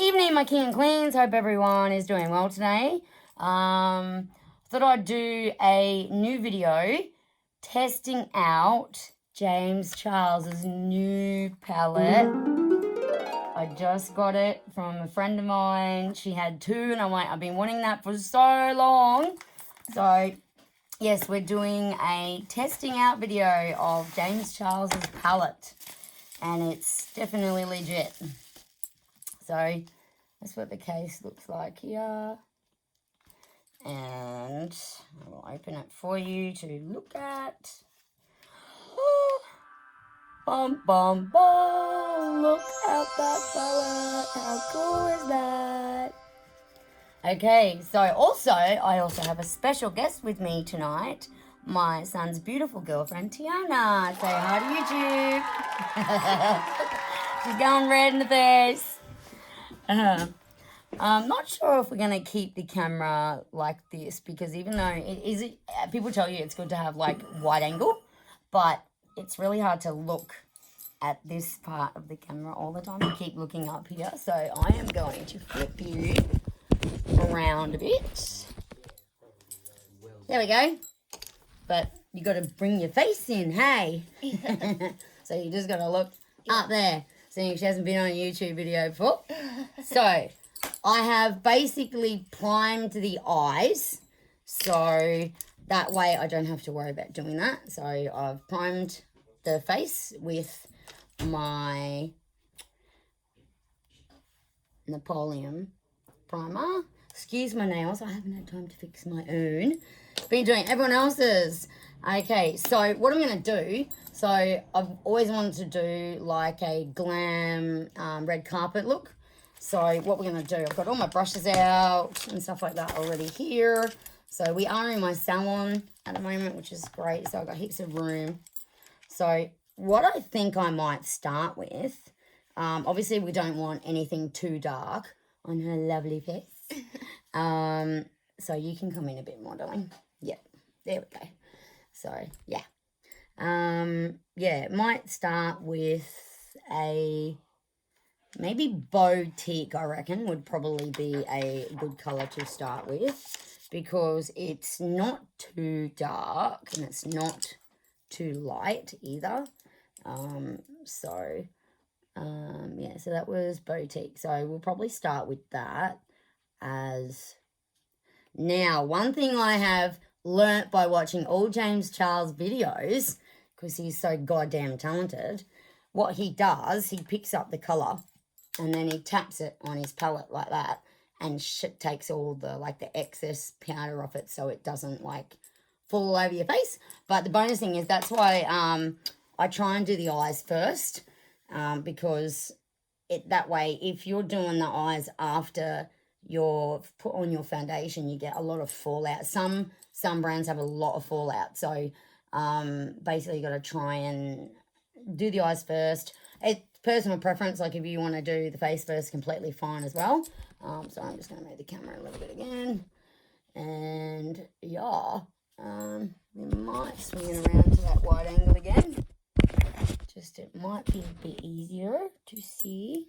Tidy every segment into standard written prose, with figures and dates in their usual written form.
Evening, my king and queens. Hope everyone is doing well today. Thought I'd do a new video testing out James Charles's new palette. I just got it from a friend of mine. She had two, and I'm like, I've been wanting that for so long. So, yes, we're doing a testing out video of James Charles's palette, and it's definitely legit. So that's what the case looks like here. And I will open it for you to look at. Oh, bum, bum, bum. Look at that palette. How cool is that? Okay, so I also have a special guest with me tonight. My son's beautiful girlfriend, Tiana. Say hi to YouTube. She's going red in the face. I'm not sure if we're going to keep the camera like this, because even though it is, people tell you it's good to have like wide angle, but it's really hard to look at this part of the camera all the time. You keep looking up here. So I am going to flip you around a bit. There we go. But you got to bring your face in, hey? So you just got to look up there. Seeing she hasn't been on a YouTube video before. So I have basically primed the eyes, so that way I don't have to worry about doing that. So I've primed the face with my Napoleon primer. Excuse my nails, I haven't had time to fix my own. Been doing everyone else's. Okay, so what I'm going to do, so I've always wanted to do like a glam red carpet look. So what we're going to do, I've got all my brushes out and stuff like that already here. So we are in my salon at the moment, which is great. So I've got heaps of room. So what I think I might start with, obviously we don't want anything too dark on her lovely face. So you can come in a bit more, darling. Yep, there we go. So, yeah. Yeah, might start with a, maybe Boutique, I reckon, would probably be a good colour to start with, because it's not too dark and it's not too light either. Yeah, so that was Boutique. So we'll probably start with that as... Now, one thing I have learnt by watching all James Charles videos, because he's so goddamn talented, what he does, he picks up the colour and then he taps it on his palette like that, and takes all the like the excess powder off it so it doesn't like fall all over your face. But the bonus thing is that's why I try and do the eyes first, because that way if you're doing the eyes after you've put on your foundation, you get a lot of fallout. Some brands have a lot of fallout. So basically you got to try and do the eyes first. It's personal preference. Like if you want to do the face first, completely fine as well. So I'm just going to move the camera a little bit again. And yeah, we might swing it around to that wide angle again. Just it might be a bit easier to see.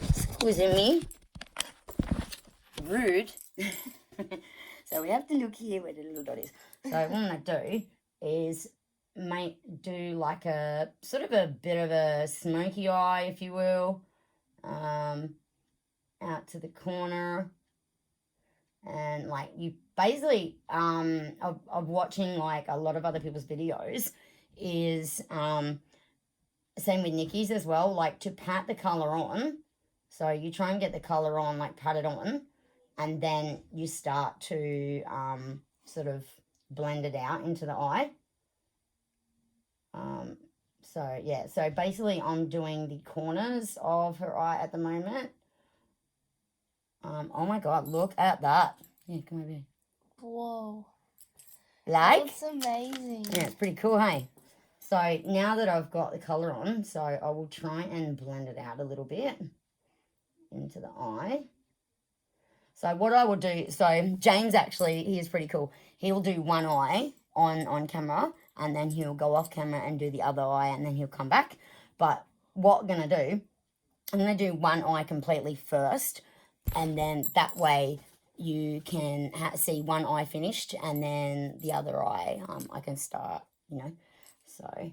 Excuse me. Rude. So we have to look here where the little dot is. So what I'm going to do is do like a sort of a bit of a smoky eye, if you will, out to the corner. And like you basically, of watching like a lot of other people's videos is same with Nikki's as well, like to pat the colour on. So you try and get the colour on, like pat it on, and then you start to sort of blend it out into the eye. So, yeah, so basically I'm doing the corners of her eye at the moment. Oh, my God, look at that. Yeah, come over here. Whoa. Like? That's amazing. Yeah, it's pretty cool, hey? So now that I've got the colour on, so I will try and blend it out a little bit into the eye. So what I will do, so James actually, he is pretty cool. He will do one eye on camera, and then he'll go off camera and do the other eye, and then he'll come back. But what I'm going to do I'm going to do one eye completely first, and then that way you can see one eye finished, and then the other eye I can start, you know. So,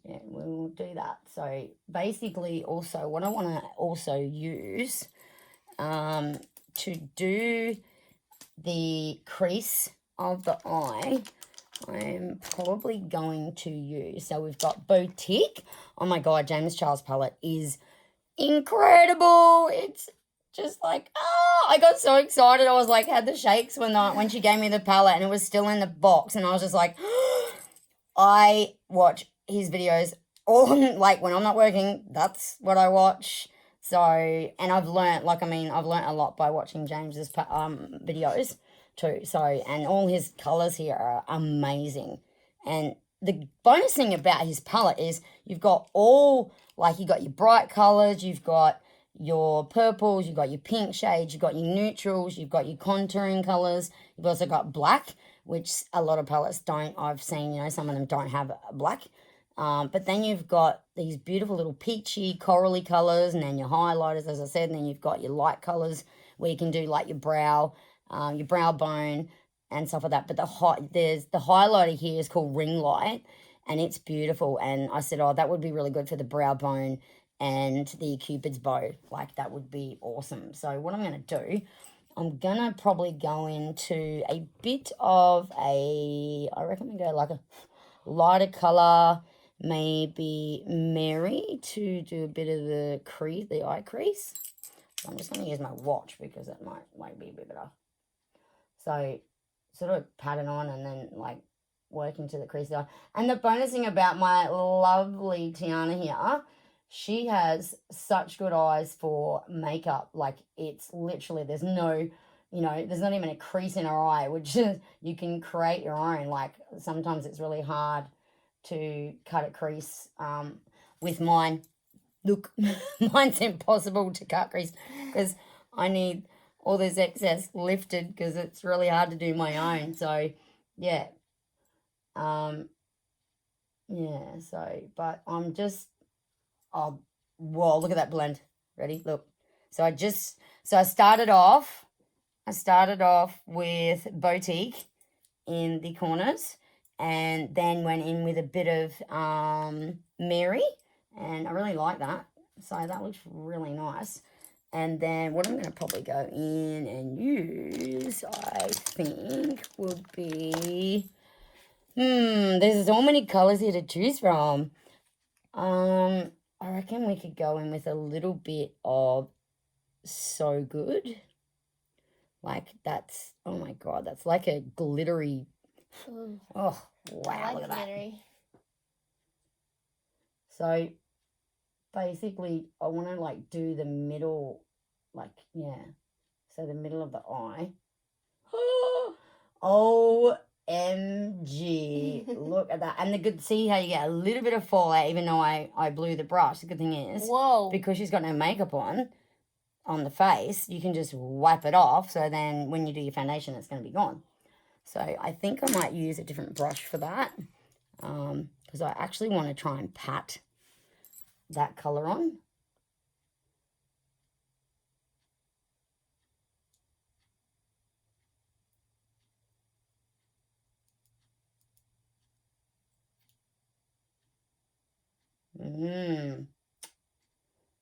yeah, we'll do that. So, basically, also, what I want to also use to do the crease of the eye, I'm probably going to use, so we've got Boutique. Oh my God, James Charles palette is incredible. It's just like, I got so excited. I was like, had the shakes when she gave me the palette and it was still in the box, and I was just like, I watch his videos all, like, when I'm not working, that's what I watch. So, and I've learnt, I've learnt a lot by watching James's videos too. So, and all his colours here are amazing. And the bonus thing about his palette is you've got you got your bright colours, you've got your purples, you've got your pink shades, you've got your neutrals, you've got your contouring colours, you've also got black, which a lot of palettes don't. I've seen, some of them don't have black. But then you've got these beautiful little peachy, corally colours, and then your highlighters, as I said, and then you've got your light colours where you can do like your brow bone and stuff like that. But the highlighter here is called Ring Light, and it's beautiful. And I said, that would be really good for the brow bone and the Cupid's bow. Like, that would be awesome. So what I'm going to do, I'm going to probably go into a bit of I reckon we go like a lighter colour, maybe Mary, to do a bit of the eye crease. So I'm just going to use my watch because that might be a bit better. So sort of pat it on and then like work into the crease there. And the bonus thing about my lovely Tiana here, she has such good eyes for makeup. Like, it's literally, there's no, there's not even a crease in her eye, which you can create your own. Like, sometimes it's really hard to cut a crease with mine. Look, mine's impossible to cut crease because I need all this excess lifted because it's really hard to do my own. So, yeah. But I'm just, whoa, look at that blend. Ready? Look. So I started off with Boutique in the corners, and then went in with a bit of Mary, and I really like that. So that looks really nice. And then what I'm going to probably go in and use, I think, would be, there's so many colours here to choose from. I reckon we could go in with a little bit of So Good. Like, that's, oh my God, that's like a glittery. Ooh. Oh, wow, I like look at that. glittery. So basically I want to like do the middle, so the middle of the eye. OMG, look at that. And see how you get a little bit of fallout even though I blew the brush. The good thing is, whoa, because she's got no makeup on the face, you can just wipe it off, so then when you do your foundation it's going to be gone. So I think I might use a different brush for that, because I actually want to try and pat that colour on.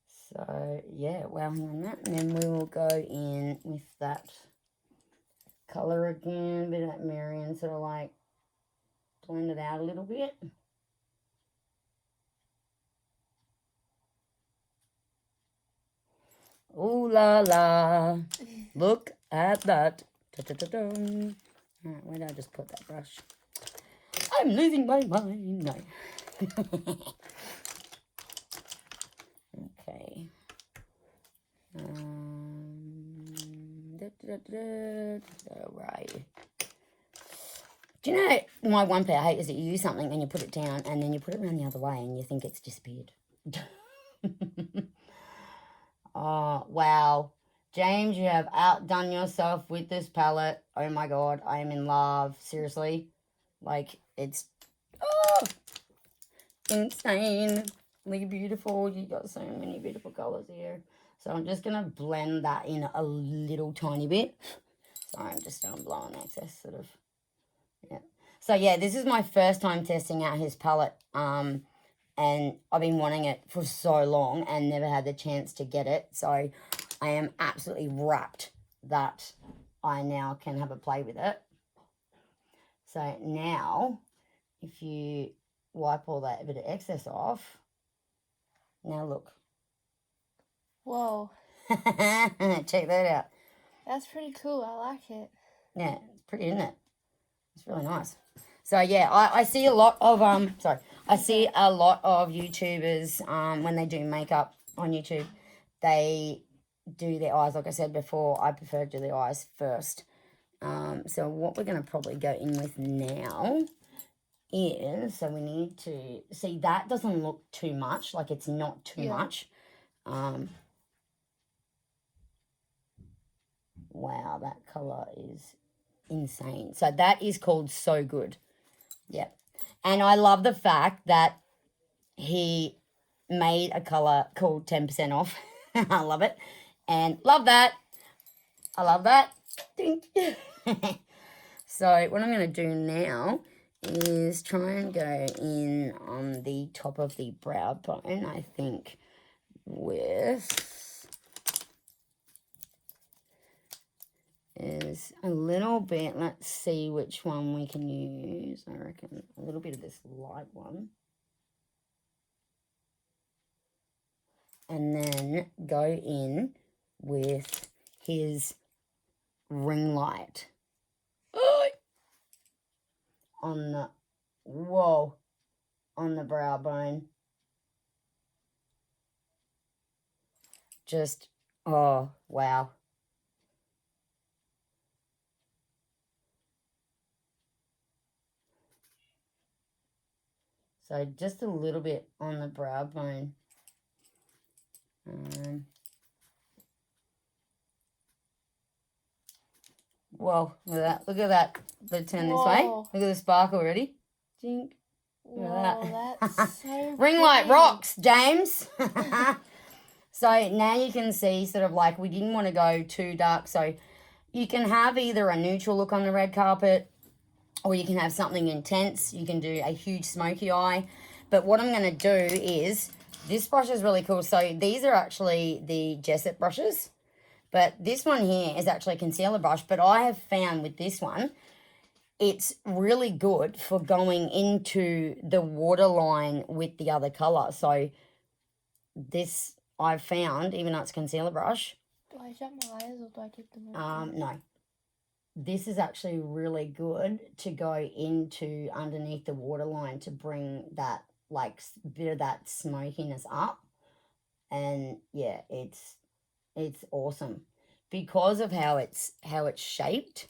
So, yeah, well, hang on that. And then we will go in with that colour again, a bit of that Marion, sort of like blend it out a little bit. Ooh la la. Look at that. Alright, where did I just put that brush? I'm losing my mind. No. Okay. Right. Do you know my one pet I hate is that you use something and you put it down and then you put it around the other way and you think it's disappeared. Oh, wow. James, you have outdone yourself with this palette. Oh my God, I am in love. Seriously. Like, it's insane. Look beautiful. You got so many beautiful colours here. So I'm just going to blend that in a little tiny bit. Sorry, I'm just blowing excess sort of. Yeah. So yeah, this is my first time testing out his palette. And I've been wanting it for so long and never had the chance to get it. So I am absolutely rapt that I now can have a play with it. So now, if you wipe all that bit of excess off, now look. Whoa. Check that out. That's pretty cool. I like it. Yeah, it's pretty, isn't it? It's really nice. So yeah, I see a lot of I see a lot of YouTubers when they do makeup on YouTube, they do their eyes. Like I said before, I prefer to do the eyes first. So what we're going to probably go in with now is, so we need to see that doesn't look too much, like it's not too much. Wow, that color is insane. So that is called So Good. Yep. And I love the fact that he made a color called 10% off. I love it. And love that. I love that. So what I'm going to do now is try and go in on the top of the brow bone, I think, with is a little bit, let's see which one we can use. I reckon a little bit of this light one. And then go in with his ring light. On the, whoa, on the brow bone. Just, oh, wow. So just a little bit on the brow bone. Whoa, look at that. Look at that. Let's turn this way. Look at the sparkle already. Jink. Look at that. That's so Ring light rocks, James. So now you can see sort of like we didn't want to go too dark. So you can have either a neutral look on the red carpet or you can have something intense. You can do a huge smoky eye. But what I'm going to do is, this brush is really cool. So these are actually the Jessup brushes. But this one here is actually a concealer brush. But I have found with this one, it's really good for going into the waterline with the other colour. So this I've found, even though it's a concealer brush. Do I shut my eyes or do I keep them open? No. This is actually really good to go into underneath the waterline to bring that, like, bit of that smokiness up. And yeah, it's awesome because of how it's shaped.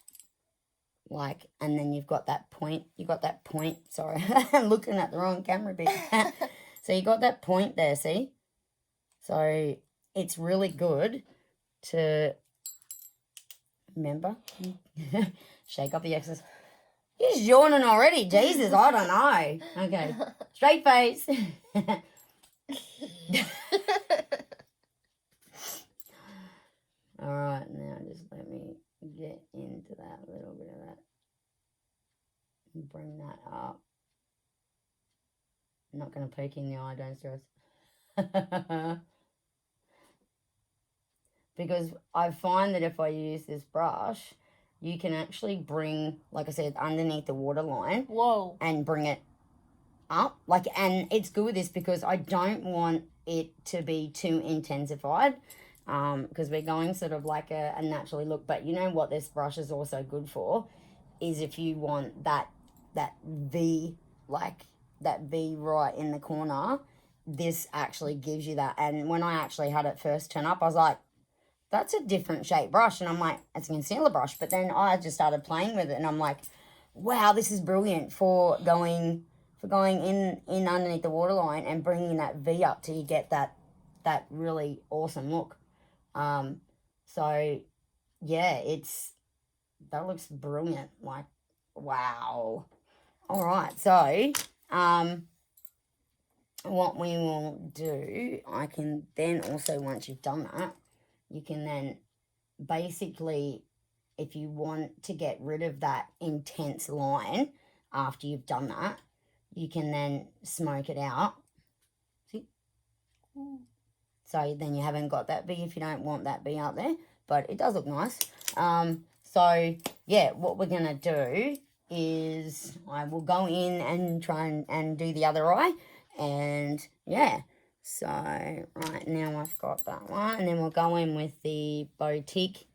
Like, and then you've got that point. Sorry, I'm looking at the wrong camera bit. So you got that point there, see? So it's really good to remember. Shake up the excess. He's yawning already. Jesus, I don't know. Okay, straight face. All right, now just let me get into that little bit of that. And bring that up. I'm not going to poke in the eye, don't stress. Because I find that if I use this brush, you can actually bring, like I said, underneath the waterline. Whoa. And bring it up. Like, and it's good with this because I don't want it to be too intensified. Because we're going sort of like a naturally look. But you know what this brush is also good for is if you want that V, like that V right in the corner, this actually gives you that. And when I actually had it first turn up, I was like, that's a different shape brush. And I'm like, it's a concealer brush. But then I just started playing with it and I'm like, wow, this is brilliant for going in underneath the waterline and bringing that V up till you get that really awesome look. So yeah, that looks brilliant. Like, wow. All right. So, what we will do, I can then also, once you've done that, you can then basically, if you want to get rid of that intense line after you've done that, you can then smoke it out. See? So then you haven't got that bee if you don't want that bee out there, but it does look nice. So yeah, what we're going to do is I will go in and try and do the other eye, and yeah. So right now I've got that one, and then we'll go in with the Boutique,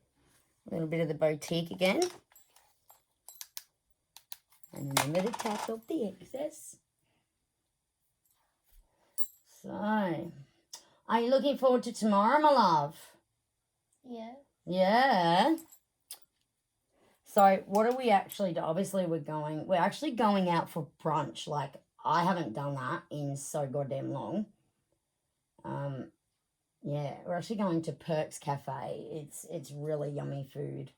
a little bit of the Boutique again. And remember to tap off the excess. So, are you looking forward to tomorrow, my love? Yeah. Yeah. So what are we actually do? Obviously we're actually going out for brunch. Like, I haven't done that in so goddamn long. Yeah, we're actually going to Perks Cafe. It's really yummy food.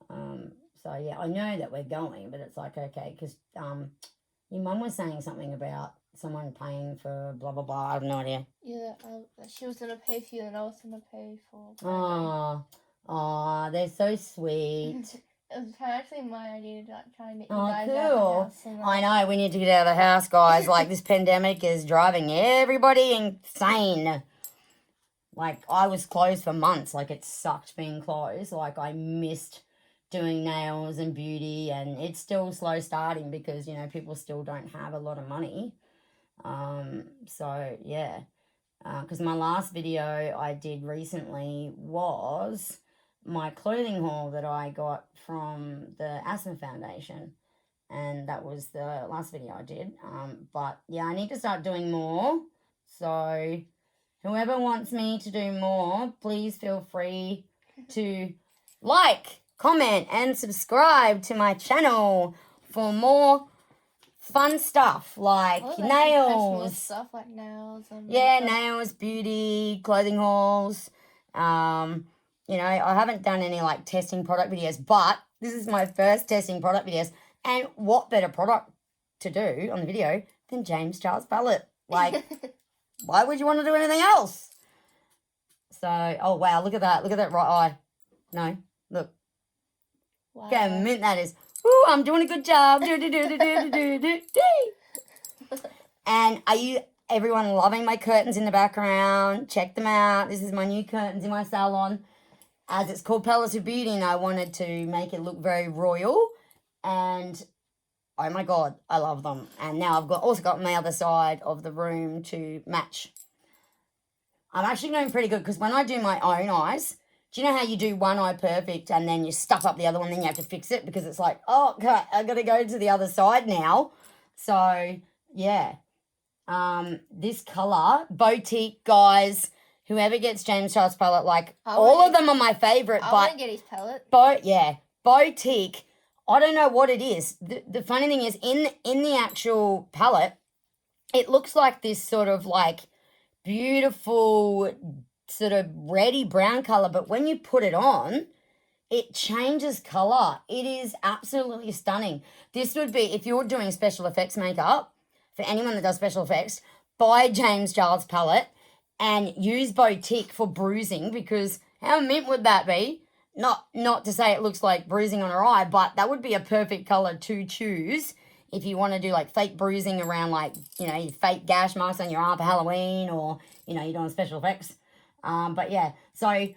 So yeah, I know that we're going, but it's like, okay, because your mum was saying something about someone paying for blah blah blah. I have no idea. Yeah, she was gonna pay for you, and I was gonna pay for. Oh, they're so sweet. It was actually my idea to try and get you Oh, guys out of the cool. house. I know, we need to get out of the house, guys. Like, this pandemic is driving everybody insane. Like, I was closed for months. Like, it sucked being closed. Like, I missed doing nails and beauty, and it's still slow starting because, you know, people still don't have a lot of money. So, yeah. Because my last video I did recently was my clothing haul that I got from the Asthma Foundation, and that was the last video I did. But yeah, I need to start doing more. So whoever wants me to do more, please feel free to like, comment, and subscribe to my channel for more fun stuff like nails. Stuff like nails and nails, beauty, clothing hauls. You know, I haven't done any like testing product videos, but this is my first testing product videos. And what better product to do on the video than James Charles palette? Like, why would you want to do anything else? So, oh wow, look at that. Look at that right eye. No, look. Wow. Look how mint that is. Ooh, I'm doing a good job. And are you, everyone, loving my curtains in the background? Check them out. This is my new curtains in my salon. As it's called Palace of Beauty, and I wanted to make it look very royal. And oh my God, I love them. And now I've also got my other side of the room to match. I'm actually doing pretty good because when I do my own eyes, do you know how you do one eye perfect and then you stuff up the other one, then you have to fix it because it's like, oh, okay, I got to go to the other side now. So, yeah. This colour, Boutique, guys, whoever gets James Charles palette, like, all of them are my favourite. I want to get his palette. Boutique, I don't know what it is. The funny thing is, in the actual palette, it looks like this sort of, like, beautiful sort of reddy brown colour, but when you put it on, it changes colour. It is absolutely stunning. This would be, if you're doing special effects makeup, for anyone that does special effects, buy James Charles palette and use Boutique for bruising, because how mint would that be? Not to say it looks like bruising on her eye, but that would be a perfect colour to choose if you want to do like fake bruising around, like, you know, fake gash marks on your arm for Halloween, or, you know, you're doing special effects. But yeah, so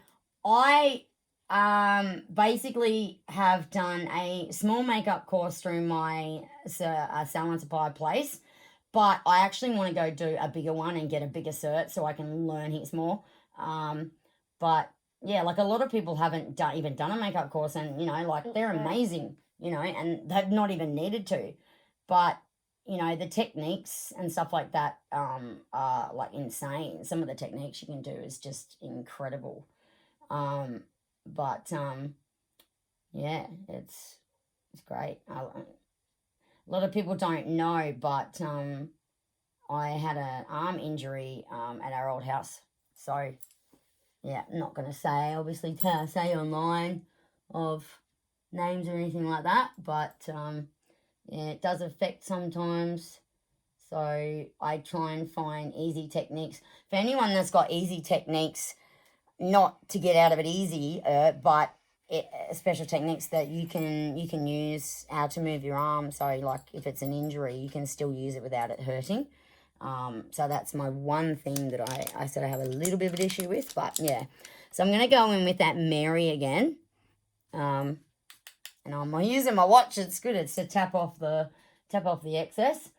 I basically have done a small makeup course through my Salon Supply place, but I actually want to go do a bigger one and get a bigger cert so I can learn heaps more. But yeah, like, a lot of people haven't even done a makeup course, and, you know, like, they're amazing, you know, and they've not even needed to. But, you know, the techniques and stuff like that are, like, insane. Some of the techniques you can do is just incredible. But yeah, it's great. A lot of people don't know, but I had an arm injury at our old house. So, yeah, I'm not going to say, obviously, say online of names or anything like that, but yeah, it does affect sometimes So I try and find easy techniques. For anyone that's got easy techniques, not to get out of it easy, but special techniques that you can use, how to move your arm. So like if it's an injury, you can still use it without it hurting. So that's my one thing that I said I have a little bit of an issue with, but yeah. So I'm going to go in with that Mary again. And I'm using my watch. It's good. It's to tap off the excess.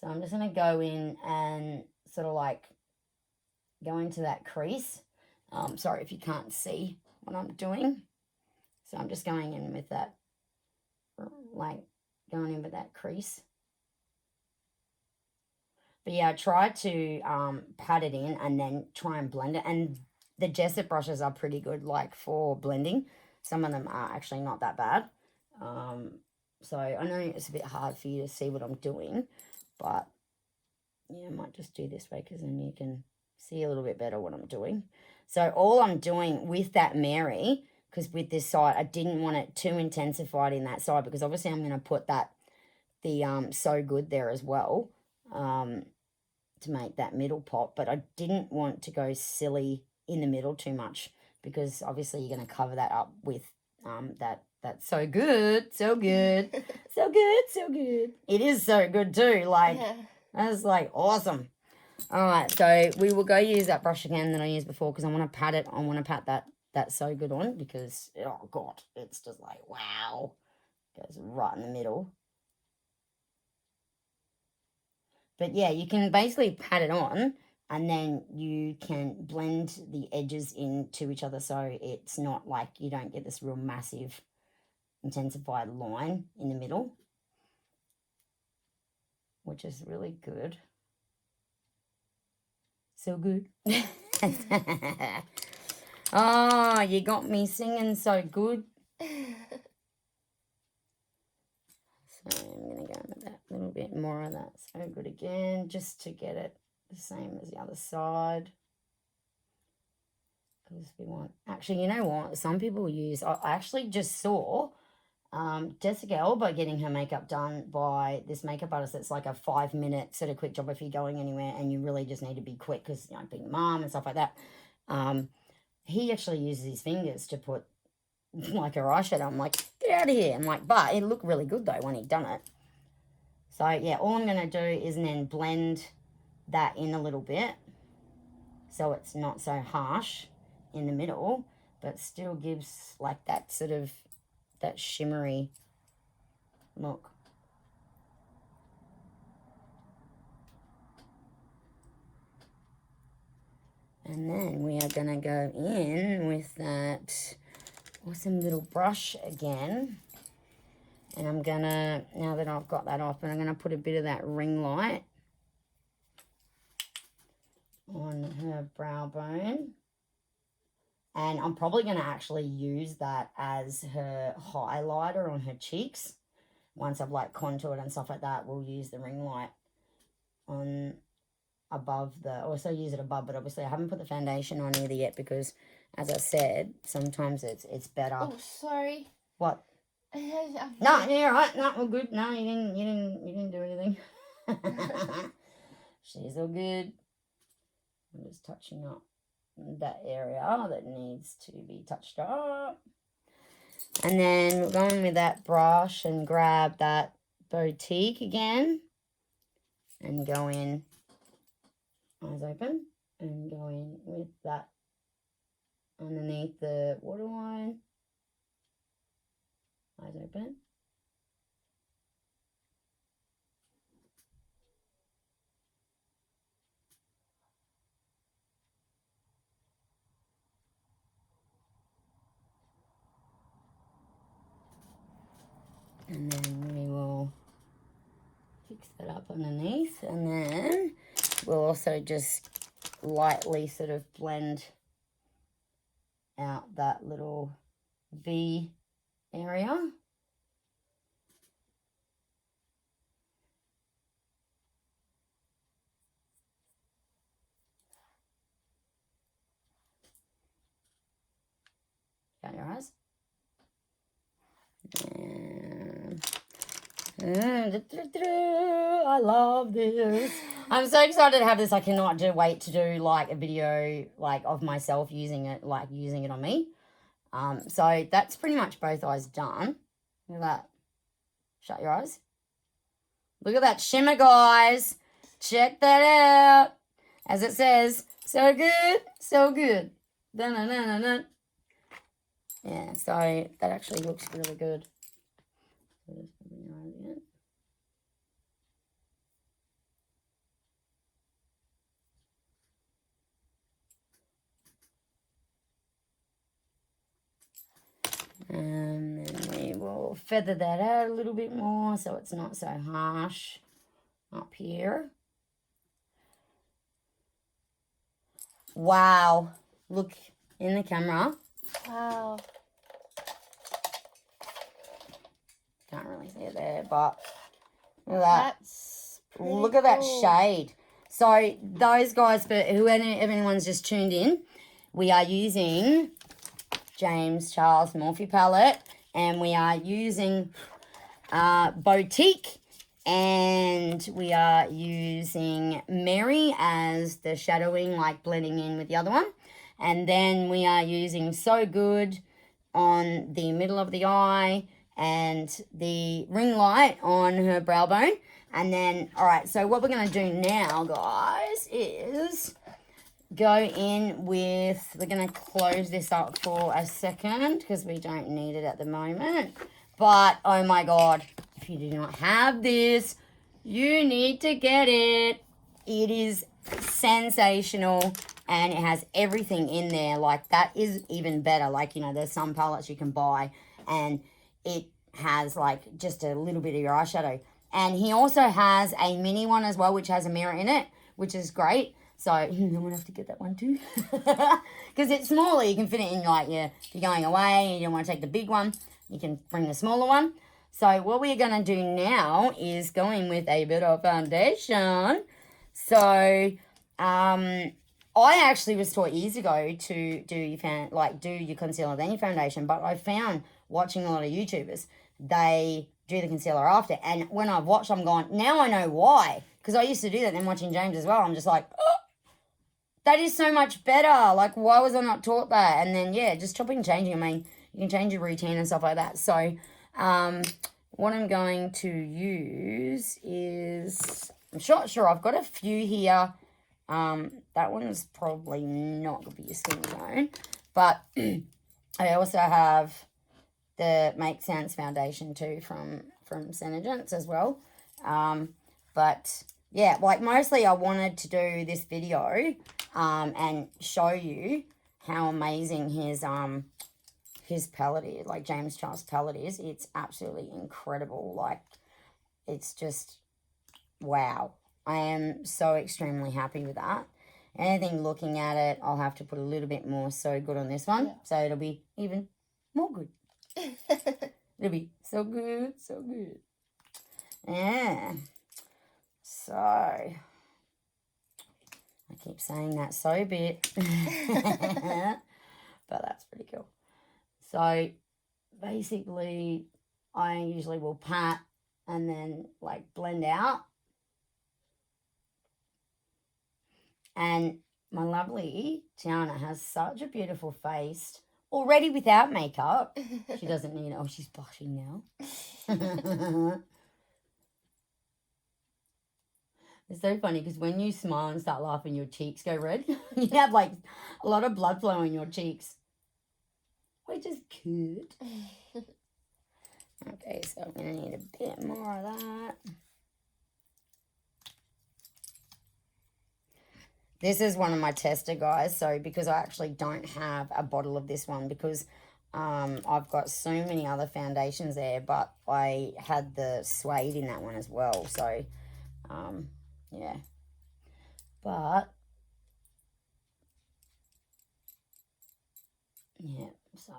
So I'm just going to go in and sort of like go into that crease. Sorry if you can't see what I'm doing. So I'm just going in with that, like going in with that crease. But yeah, I try to pat it in and then try and blend it. And the Jessup brushes are pretty good, like for blending. Some of them are actually not that bad. So I know it's a bit hard for you to see what I'm doing, but yeah, I might just do this way because then you can see a little bit better what I'm doing. So all I'm doing with that Mary, because with this side, I didn't want it too intensified in that side because obviously I'm going to put the So Good there as well to make that middle pop, but I didn't want to go silly in the middle too much because obviously you're going to cover that up with that's so good, so good, so good, so good. It is so good too. Like, that's like awesome. All right, so we will go use that brush again that I used before because I want to pat it. I want to pat that So Good on because, oh God, it's just like, wow. Goes right in the middle. But yeah, you can basically pat it on and then you can blend the edges into each other so it's not like you don't get this real massive intensified line in the middle, which is really good. So good. Oh, you got me singing so good. So I'm going to go with that little bit more of that So Good again, just to get it the same as the other side. Because we want, actually, you know what? Some people use, I actually just saw Jessica Alba getting her makeup done by this makeup artist that's like a 5-minute sort of quick job if you're going anywhere and you really just need to be quick because, you know, being a mom and stuff like that. He actually uses his fingers to put like her eyeshadow. I'm like, get out of here. I'm like, but it looked really good though when he'd done it. So yeah, all I'm going to do is then blend that in a little bit so it's not so harsh in the middle, but still gives like that sort of, that shimmery look. And then we are going to go in with that awesome little brush again. And I'm going to, now that I've got that off, and I'm going to put a bit of that ring light on her brow bone. And I'm probably going to actually use that as her highlighter on her cheeks. Once I've like contoured and stuff like that, we'll use the ring light on above the, also use it above, but obviously I haven't put the foundation on either yet because, as I said, sometimes it's better. Oh, sorry. What? No, you're right. No, we're good. No, you didn't do anything. She's all good. I'm just touching up that area that needs to be touched up. And then we're going with that brush and grab that Boutique again and go in, eyes open, and go in with that underneath the waterline, eyes open. And then we will fix that up underneath, and then we'll also just lightly sort of blend out that little V area. Got your eyes? And I love this. I'm so excited to have this. I cannot wait to do like a video like of myself using it on me. So that's pretty much both eyes done. Look at that. Shut your eyes. Look at that shimmer, guys. Check that out. As it says, so good, so good. Dun-dun-dun-dun-dun. Yeah, so that actually looks really good. And then we will feather that out a little bit more so it's not so harsh up here. Wow. Look in the camera. Wow. Can't really see it there, but look at that. That's Look at that cool. shade. So those guys, for anyone's just tuned in, we are using James Charles Morphe palette, and we are using Boutique, and we are using Mary as the shadowing, like blending in with the other one. And then we are using So Good on the middle of the eye and the ring light on her brow bone. And then, all right, so what we're going to do now, guys, is go in with, we're going to close this up for a second because we don't need it at the moment. But, oh my God, if you do not have this, you need to get it. It is sensational and it has everything in there. Like, that is even better. Like, you know, there's some palettes you can buy and it has like just a little bit of your eyeshadow. And he also has a mini one as well, which has a mirror in it, which is great. So I'm going to have to get that one too. Because it's smaller. You can fit it in like, if you're going away and you don't want to take the big one, you can bring the smaller one. So what we're going to do now is go in with a bit of foundation. So I actually was taught years ago to do your concealer then your foundation. But I found watching a lot of YouTubers, they do the concealer after. And when I've watched, I'm going, now I know why. Because I used to do that then watching James as well. I'm just like, oh, that is so much better. Like, why was I not taught that? And then, yeah, just chopping and changing. I mean, you can change your routine and stuff like that. So what I'm going to use is, I'm not sure. I've got a few here. That one is probably not going to be your skin tone. But I also have the Make Sense foundation too from Senegence as well. But yeah, like mostly I wanted to do this video and show you how amazing his palette is, like James Charles palette is. It's absolutely incredible. Like, it's just wow. I am so extremely happy with that. Anything looking at it, I'll have to put a little bit more So Good on this one. Yeah. So it'll be even more good. It'll be so good, so good. Yeah. So, I keep saying that so bit. But that's pretty cool. So, basically, I usually will pat and then, like, blend out. And my lovely Tiana has such a beautiful face already without makeup. She doesn't need it. Oh, she's blushing now. It's so funny because when you smile and start laughing, your cheeks go red. You have like a lot of blood flow in your cheeks, which is cute. Okay, so I'm going to need a bit more of that. This is one of my tester, guys. So because I actually don't have a bottle of this one because I've got so many other foundations there, but I had the suede in that one as well. So, yeah. But, yeah, so.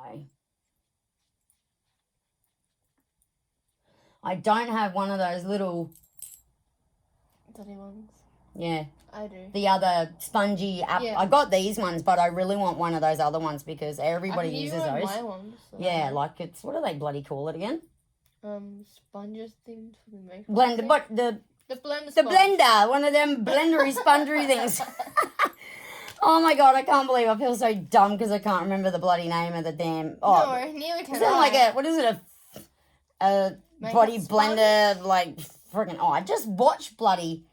I don't have one of those little Dotty ones. Yeah. I do. The other spongy app. Yeah. I got these ones, but I really want one of those other ones because everybody uses those. My ones, so yeah, like it's, what do they bloody call it again? sponges things for the makeup. Blender, but the blender. the Sponge. blender, one of them blendery, spongery things. Oh my god, I can't believe I feel so dumb because I can't remember the bloody name of the damn. Oh, No, neither can is that I. like a what is it a Makeup body sponge? blender like freaking? Oh, I just watched bloody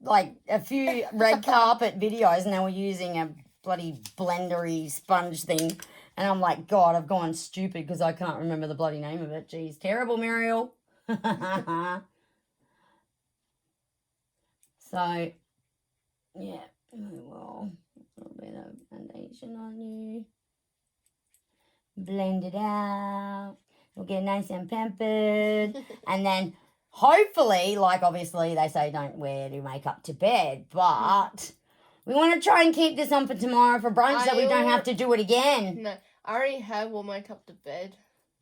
like a few red carpet videos and they were using a bloody blendery sponge thing, and I'm like, God, I've gone stupid because I can't remember the bloody name of it. Jeez, terrible, Muriel. So, yeah, well, a little bit of foundation on you. Blend it out. You'll get nice and pampered. And then hopefully, like obviously they say don't wear your makeup to bed, but we want to try and keep this on for tomorrow for brunch so we don't have to do it again. No, I already have worn makeup to bed.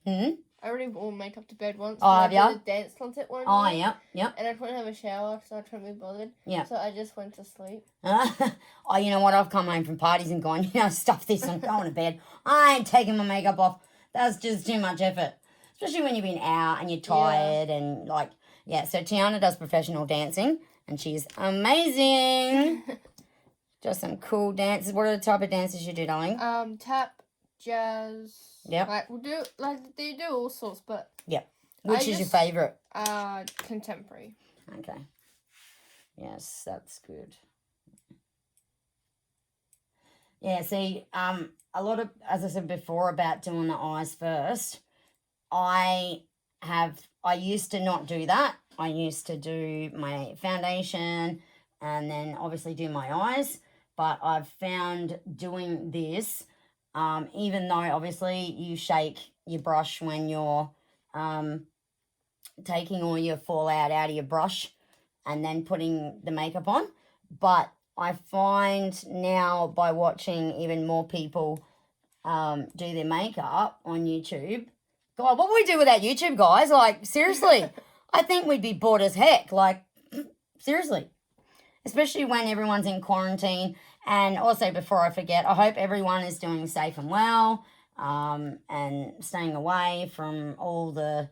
I already wore makeup to bed once. Oh, I have did ya? a dance concert one Oh, year. yeah. And I couldn't have a shower because I couldn't be bothered. Yeah. So I just went to sleep. Oh, you know what? I've come home from parties and gone, stuff this and going to bed. I ain't taking my makeup off. That's just too much effort. Especially when you've been out and you're tired and like, yeah. So Tiana does professional dancing and she's amazing. Just some cool dances. What are the type of dances you do, darling? Tap, jazz. Yep. They do all sorts, but Which is your favourite? Contemporary. Okay. Yes, that's good. Yeah, see, a lot of, as I said before about doing the eyes first, I used to not do that. I used to do my foundation and then obviously do my eyes, but I've found doing this, even though obviously you shake your brush when you're taking all your fallout out of your brush and then putting the makeup on, but I find now by watching even more people do their makeup on YouTube, God, what would we do without YouTube, guys? Like, seriously, I think we'd be bored as heck. Like, seriously. Especially when everyone's in quarantine. And also, before I forget, I hope everyone is doing safe and well and staying away from all the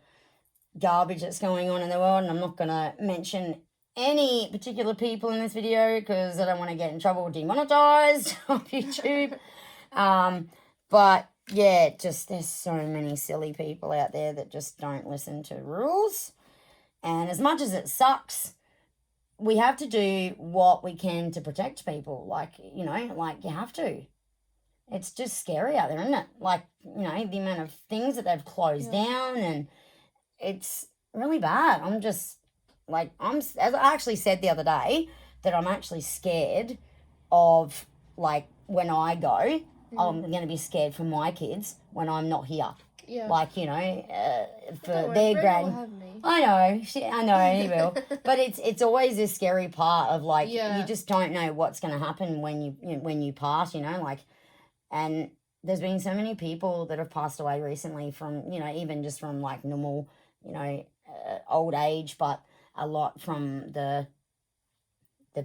garbage that's going on in the world. And I'm not going to mention any particular people in this video because I don't want to get in trouble demonetized on YouTube. But yeah, just there's so many silly people out there that just don't listen to rules. And as much as it sucks, we have to do what we can to protect people. Like, you have to. It's just scary out there, isn't it? Like, the amount of things that they've closed down, and it's really bad. I'm just, like, as I actually said the other day, that I'm actually scared of, like, when I go, I'm going to be scared for my kids when I'm not here. Yeah. Like, for their Greg will grand. have me. I know, he will. But it's always this scary part of, like, you just don't know what's going to happen when you pass, like, and there's been so many people that have passed away recently from, even just from, like, normal, old age, but a lot from the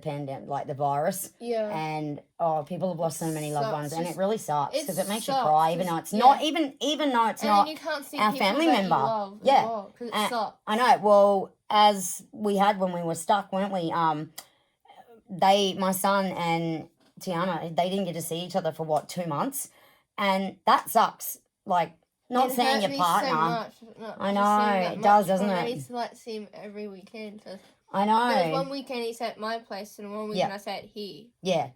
pandemic, like the virus. Yeah. And people have lost so many loved ones, and it really sucks because it makes you sucks, cry, even though it's not even though it's not you can't see our people family that member. You love Yeah. as well, 'cause it sucks. I know. Well, as we had when we were stuck, weren't we? My son and Tiana, they didn't get to see each other for 2 months, and that sucks. Like, not seeing your partner. So much. I know, it does, doesn't it? I need to see him every weekend. I know. There's one weekend he's at my place and one weekend I stay at here. Yeah.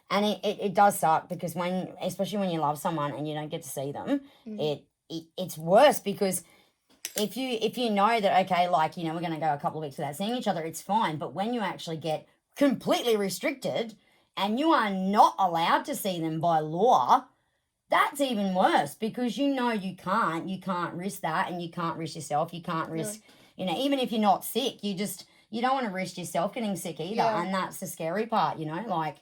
And it does suck because especially when you love someone and you don't get to see them, it's worse because if you know that, okay, like, we're going to go a couple of weeks without seeing each other, it's fine. But when you actually get completely restricted and you are not allowed to see them by law, that's even worse because you can't risk that, and you can't risk yourself. You can't risk, even if you're not sick, you don't want to risk yourself getting sick either. Yeah. And that's the scary part, like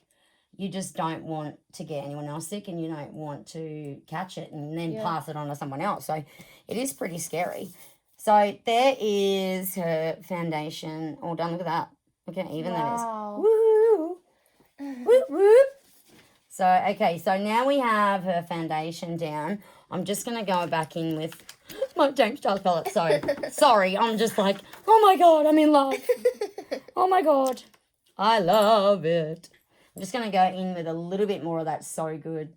you just don't want to get anyone else sick and you don't want to catch it and then pass it on to someone else. So it is pretty scary. So there is her foundation all done. Look at that. Look how even that is. Woo! Whoop, whoop. So, okay, so now we have her foundation down. I'm just going to go back in with my James Charles palette. So, sorry, I'm just like, oh my God, I'm in love. Oh my God, I love it. I'm just going to go in with a little bit more of that So Good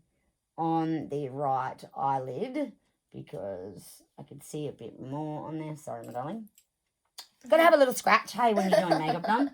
on the right eyelid because I could see a bit more on there. Sorry, my darling. Got to have a little scratch, hey, when you're doing makeup done.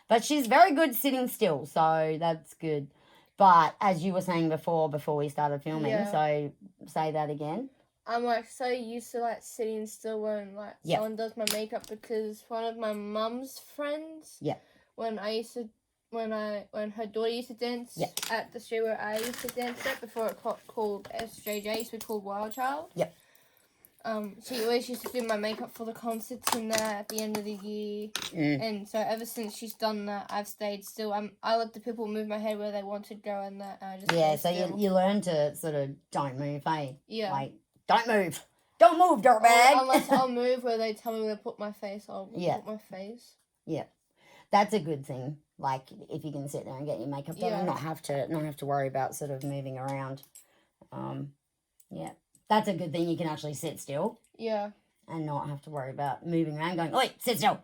But she's very good sitting still, so that's good. But as you were saying before we started filming, Yeah. so say that again. I'm like so used to like sitting still when like someone does my makeup because one of my mum's friends. Yeah. When her daughter used to dance at the street where I used to dance at before it called SJJ, used to be called Wild Child. Yep. She always used to do my makeup for the concerts and that at the end of the year. And so ever since she's done that, I've stayed still. I let the people move my head where they want to go and that. I just so you learn to sort of don't move, hey? Yeah. Like, don't move. Don't move, dirtbag. Unless I'll move where they tell me where to put my face, I'll put my face. Yeah. That's a good thing. Like, if you can sit there and get your makeup done and not have to worry about sort of moving around. Yeah. That's a good thing. You can actually sit still. Yeah. And not have to worry about moving around going, oi, sit still.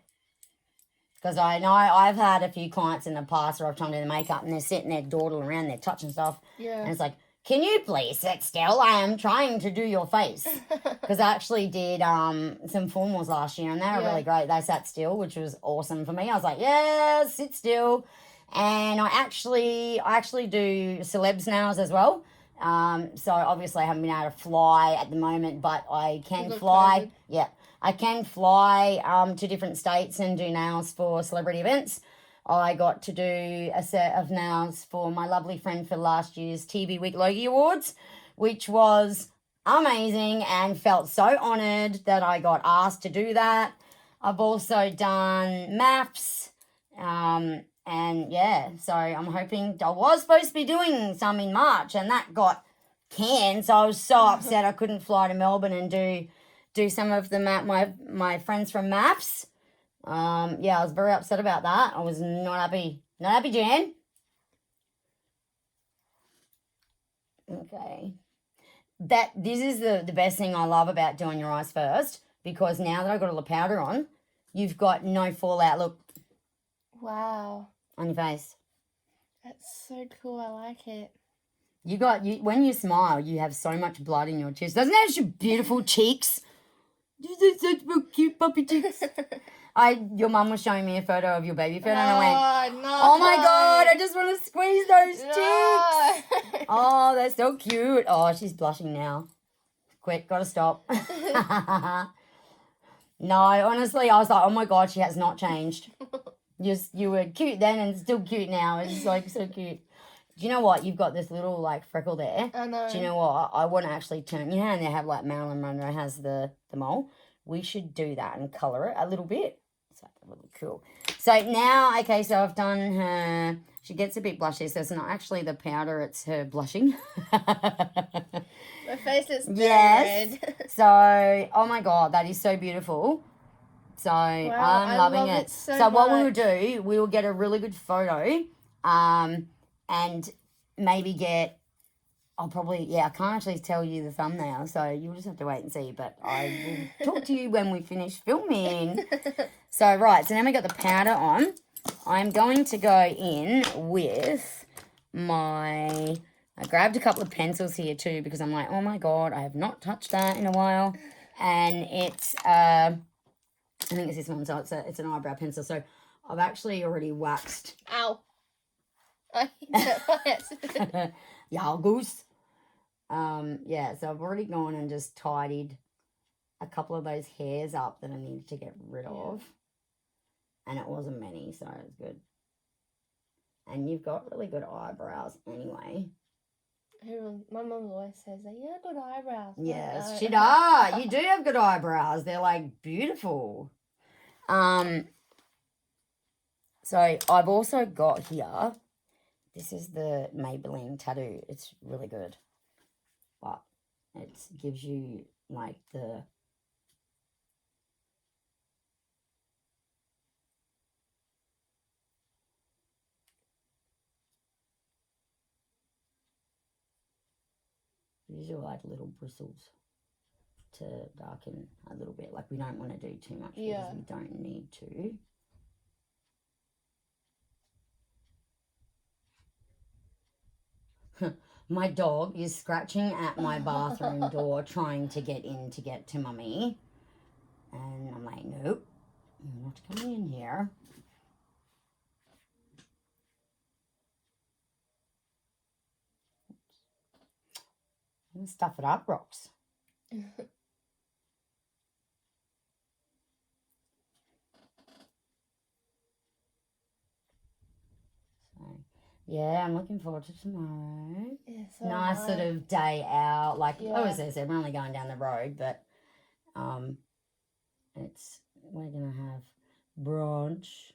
Because I know I've had a few clients in the past where I've tried to do the makeup and they're sitting there dawdling around, they're touching stuff. Yeah. And it's like, can you please sit still? I am trying to do your face. Because I actually did some formals last year and they were really great. They sat still, which was awesome for me. I was like, yeah, sit still. And I actually do celebs nails as well. So obviously I haven't been able to fly at the moment, but I can fly. COVID. Yeah. I can fly to different states and do nails for celebrity events. I got to do a set of nails for my lovely friend for last year's TV Week Logie Awards, which was amazing and felt so honoured that I got asked to do that. I've also done maps, and yeah, so I'm hoping, I was supposed to be doing some in March and that got canned, so I was so upset I couldn't fly to Melbourne and do some of the my friends from maps. I was very upset about that. I was not happy. Not happy, Jan. Okay. This is the best thing I love about doing your eyes first, because now that I've got all the powder on, you've got no fallout look. Wow. On your face. That's so cool. I like it. When you smile, you have so much blood in your chest. Doesn't it have your beautiful cheeks? These are such cute puppy cheeks. Your mum was showing me a photo of your baby photo and I went, oh my God, I just want to squeeze those cheeks. Oh, they're so cute. Oh, she's blushing now. Quick, gotta stop. No, honestly, I was like, oh my God, she has not changed. You were cute then and still cute now. It's like so cute. Do you know what? You've got this little like freckle there. I know. Do you know what? I want to actually turn. You know, and they have like Marilyn Monroe has the mole. We should do that and colour it a little bit. So that would look cool. So now, okay, so I've done her. She gets a bit blushy, so it's not actually the powder, it's her blushing. My face is red. So, oh my God, that is so beautiful. So wow, I'm loving it. So what we'll do, we'll get a really good photo, and maybe I can't actually tell you the thumbnail, so you'll just have to wait and see, but I will talk to you when we finish filming. So, right, so now we got the powder on. I'm going to go in with I grabbed a couple of pencils here too, because I'm like, oh my God, I have not touched that in a while. And it's, I think it's this one, so it's an eyebrow pencil. So I've actually already waxed. Ow. I Y'all goose. So I've already gone and just tidied a couple of those hairs up that I needed to get rid of. And it wasn't many, so it's good. And you've got really good eyebrows anyway. My mum always says that you have good eyebrows. Yes, she does. You do have good eyebrows. They're like beautiful. So I've also got here, this is the Maybelline tattoo. It's really good. But it gives you like the Usually I add little bristles to darken a little bit. Like we don't want to do too much because we don't need to. My dog is scratching at my bathroom door trying to get in to get to Mummy. And I'm like, nope, you're not coming in here. I'm gonna stuff it up, Rocks. Yeah, I'm looking forward to tomorrow. Yeah, so nice sort of day out. Like obviously I said, we're only going down the road, but we're gonna have brunch.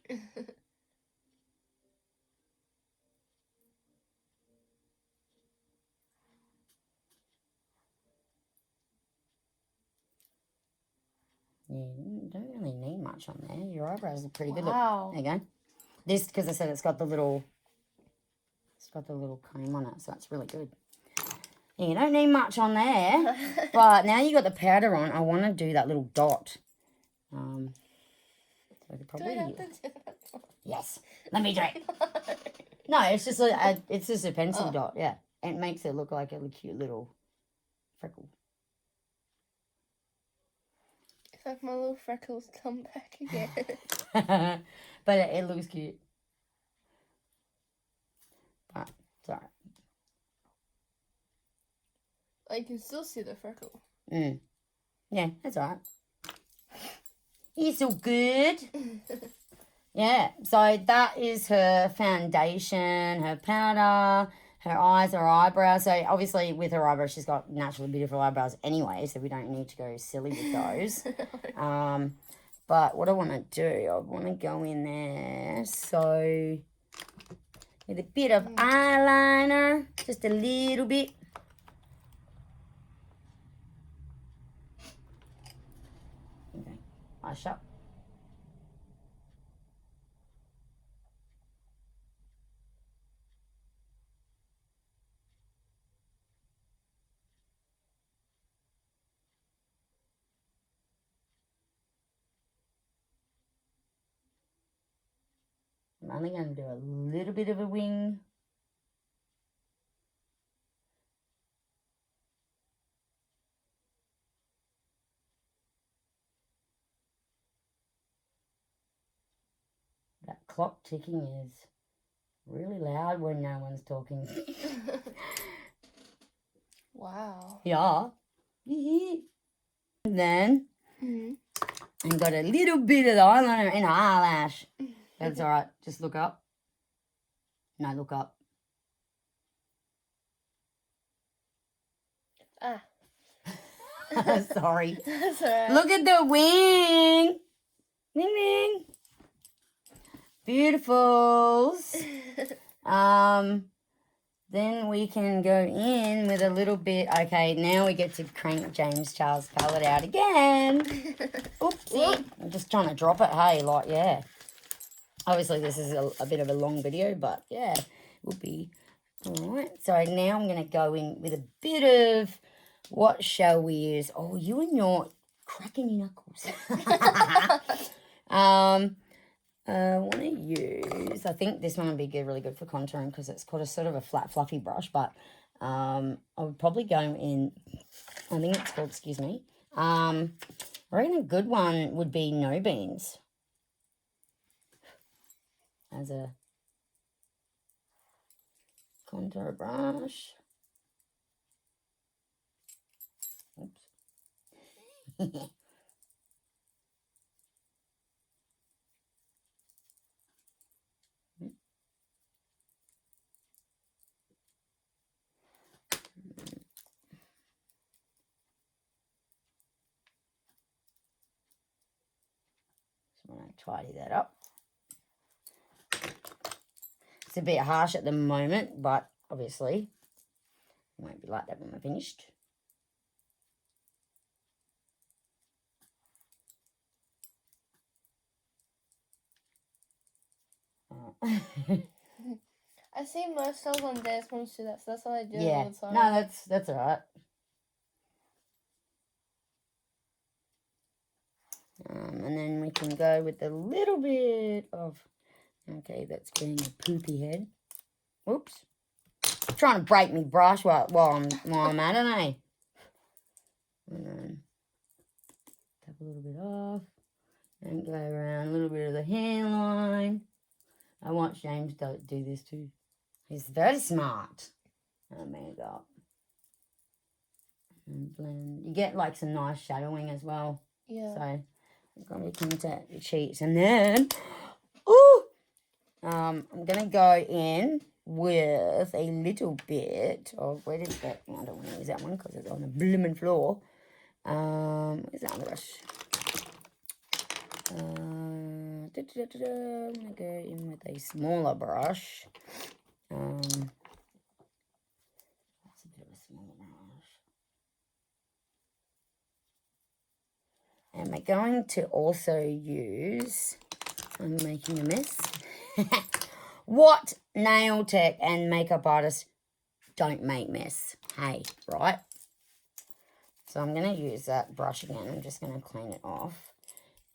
You don't really need much on there. Your eyebrows are pretty good. Look, there you go. This, because I said it's got the little comb on it, so that's really good. Yeah, you don't need much on there. But now you got the powder on, I want to do that little dot. So I could probably... Do I have to do that? Yes. Let me do it. No, it's just a pencil dot, yeah. It makes it look like a cute little freckle. It's like my little freckles come back again. But it looks cute. But it's alright. I can still see the freckle. Yeah, that's alright. You're so good. Yeah, so that is her foundation, her powder, her eyes, her eyebrows. So obviously with her eyebrows, she's got naturally beautiful eyebrows anyway, so we don't need to go silly with those. But what I want to do, I want to go in there. So with a bit of eyeliner, just a little bit. Okay, eyes shut. I'm only going to do a little bit of a wing. That clock ticking is really loud when no one's talking. Wow. Yeah. And then I got a little bit of the eyeliner in her eyelash. That's all right. Just look up. No, look up. Sorry. That's all right. Look at the wing. Wing, wing. Beautifuls. Then we can go in with a little bit. Okay, now we get to crank James Charles palette out again. Oopsie. I'm just trying to drop it. Hey, like, yeah. Obviously, this is a bit of a long video, but yeah, it will be. All right. So now I'm going to go in with a bit of, what shall we use? Oh, you and your cracking your knuckles. I want to use, I think this one would be good, really good for contouring because it's got a sort of a flat, fluffy brush, but I would probably go in, I think it's called, excuse me, I reckon a good one would be No Beans as a contour brush. Oops. I'm going to tidy that up. It's a bit harsh at the moment, but obviously it won't be like that when we're finished. I see most girls on Dance Moms do that, so that's what I do Yeah. all the time. No, that's all right. And then we can go with a little bit of, okay, that's being a poopy head. Oops. Trying to break me brush while I'm at it, eh? And then tap a little bit off. And go around a little bit of the hairline. I watch James do this too. He's very smart. Oh, man, God. And blend. You get like some nice shadowing as well. Yeah. So I'm gonna into the cheeks, and then I'm gonna go in with a little bit of, where did that? I don't want to use that one because it's on the blooming floor. Where's that brush? I'm gonna go in with a smaller brush. That's a bit of a smaller brush. And we're going to also use, I'm making a mess. What nail tech and makeup artist don't make mess? Hey, right? So I'm going to use that brush again. I'm just going to clean it off.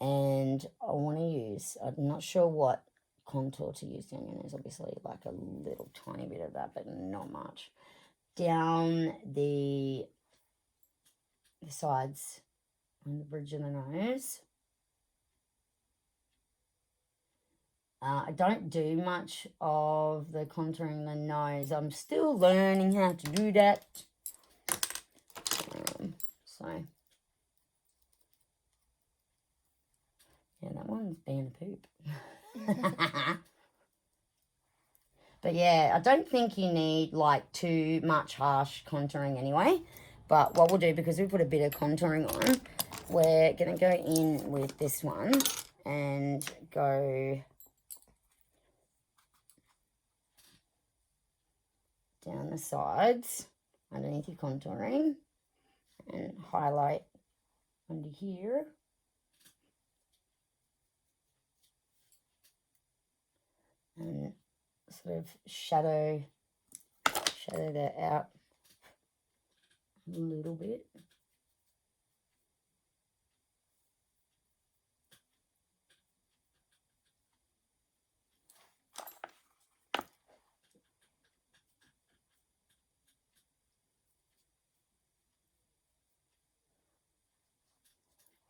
And I want to use, I'm not sure what contour to use down your nose. Obviously, like a little tiny bit of that, but not much. Down the sides on the bridge of the nose. I don't do much of the contouring the nose. I'm still learning how to do that. So, yeah, that one's being a poop. But yeah, I don't think you need like too much harsh contouring anyway. But what we'll do, because we put a bit of contouring on, we're going to go in with this one and go down the sides underneath your contouring and highlight under here. And sort of shadow that out a little bit.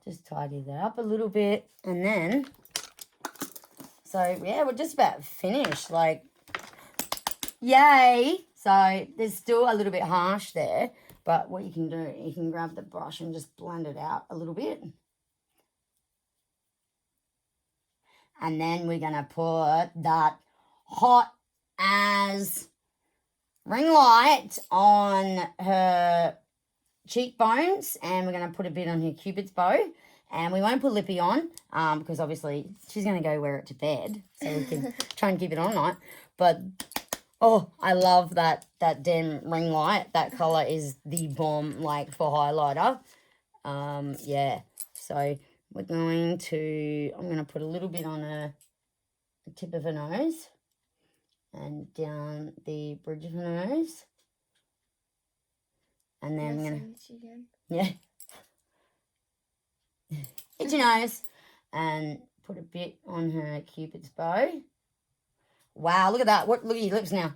Just tidy that up a little bit, and then, so yeah, we're just about finished, like, yay! So there's still a little bit harsh there, but what you can do, you can grab the brush and just blend it out a little bit. And then we're going to put that hot as ring light on her cheekbones, and we're going to put a bit on her Cupid's bow. And we won't put lippy on because obviously she's going to go wear it to bed, so we can try and keep it on night. But, oh, I love that damn ring light. That colour is the bomb, like, for highlighter. Yeah, so we're going to, I'm going to put a little bit on the tip of her nose and down the bridge of her nose. And then I'm going to, yeah. Hit your nose and put a bit on her Cupid's bow. Wow, look at that. Look at your lips now.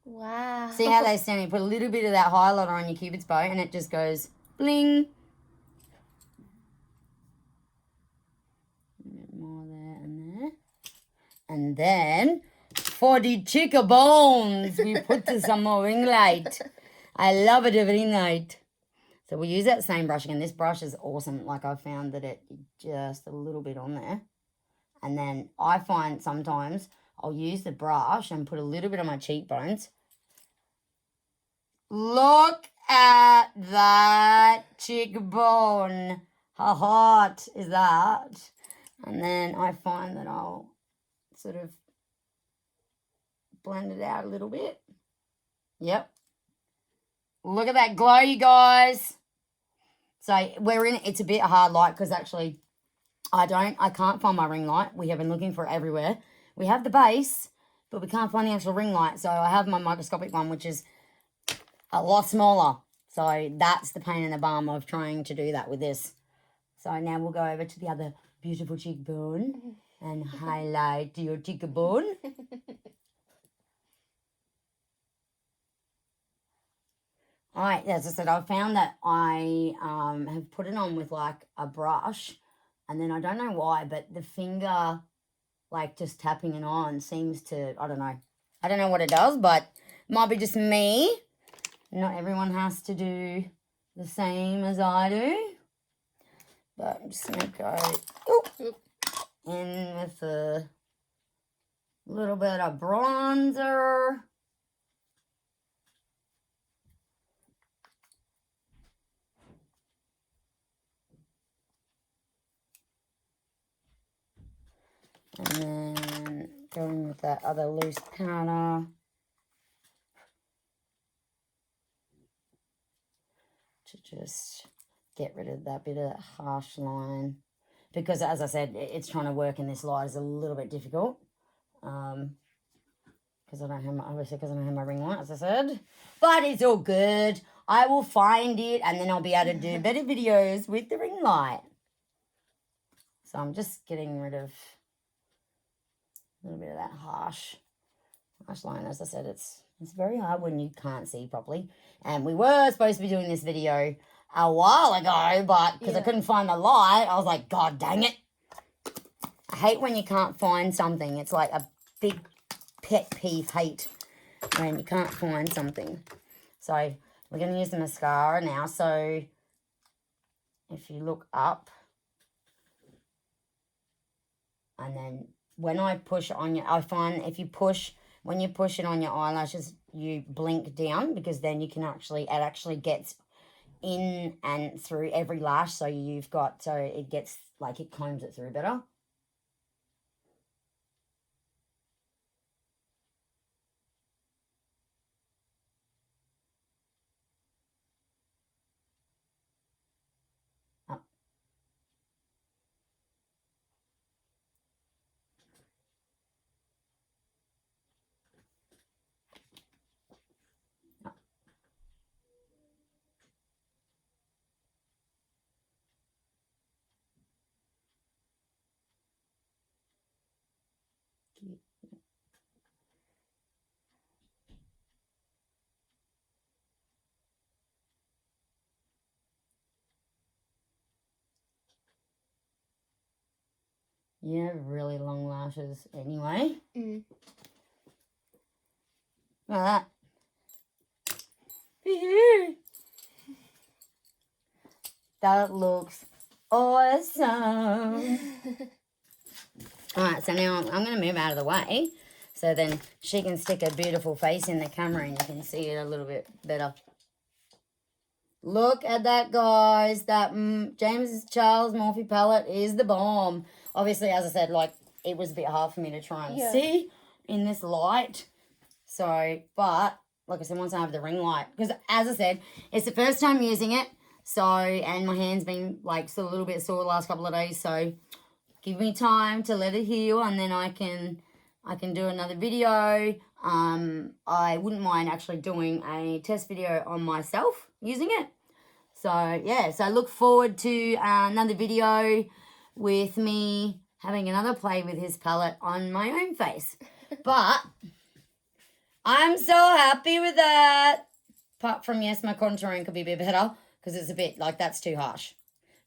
Wow. See how they stand? You put a little bit of that highlighter on your Cupid's bow and it just goes bling. A bit more there and there. And then for the cheekbones, we put some more ring light. I love it, a ring light. So we'll use that same brush again. This brush is awesome. Like, I found that it just a little bit on there. And then I find sometimes I'll use the brush and put a little bit on my cheekbones. Look at that cheekbone. How hot is that? And then I find that I'll sort of blend it out a little bit. Yep. Look at that glow, you guys. So we're in, it's a bit hard light because actually I can't find my ring light. We have been looking for it everywhere. We have the base, but we can't find the actual ring light. So I have my microscopic one, which is a lot smaller. So that's the pain in the bum of trying to do that with this. So now we'll go over to the other beautiful cheekbone and highlight your cheekbone. As I said, I found that I have put it on with like a brush, and then I don't know why, but the finger, like just tapping it on seems to, I don't know what it does, but it might be just me. Not everyone has to do the same as I do. But I'm just going to go in with a little bit of bronzer. And then going with that other loose powder. To just get rid of that bit of that harsh line. Because as I said, it's trying to work in this light is a little bit difficult. Because I don't have my ring light, as I said. But it's all good. I will find it and then I'll be able to do better videos with the ring light. So I'm just getting rid of a little bit of that harsh line. As I said, it's very hard when you can't see properly. And we were supposed to be doing this video a while ago, but because I couldn't find the light, I was like, God dang it. I hate when you can't find something. It's like a big pet peeve hate when you can't find something. So we're going to use the mascara now. So if you look up, and then when I push on I find when you push it on your eyelashes, you blink down, because then you can it actually gets in and through every lash. So it gets like it combs it through better. You have really long lashes anyway. Mm. Look at that. That looks awesome. Alright, so now I'm going to move out of the way so then she can stick a beautiful face in the camera and you can see it a little bit better. Look at that, guys. That James Charles Morphe palette is the bomb. Obviously, as I said, like, it was a bit hard for me to try and see in this light. So, but, like I said, once I have the ring light, because as I said, it's the first time using it. So, and my hand's been, like, still a little bit sore the last couple of days. So, give me time to let it heal and then I can do another video. I wouldn't mind actually doing a test video on myself using it. So, yeah, so I look forward to another video with me having another play with his palette on my own face. But I'm so happy with that. Apart from, yes, my contouring could be a bit better because it's a bit, like, that's too harsh.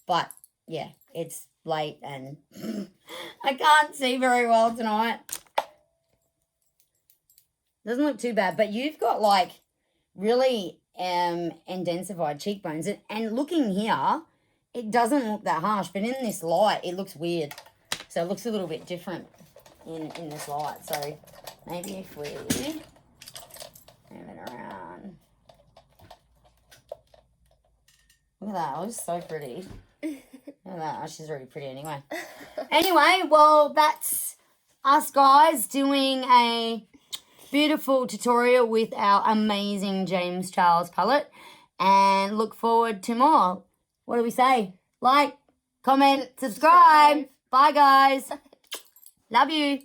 But, yeah, it's late and I can't see very well tonight. Doesn't look too bad, but you've got, like, really intensified cheekbones. And looking here, it doesn't look that harsh, but in this light, it looks weird. So it looks a little bit different in this light. So maybe if we move it around. Look at that. It looks so pretty. Look at that. Oh, she's already pretty anyway. Anyway, well, that's us guys doing a beautiful tutorial with our amazing James Charles palette. And look forward to more. What do we say? Like, comment, subscribe. Bye, guys. Love you.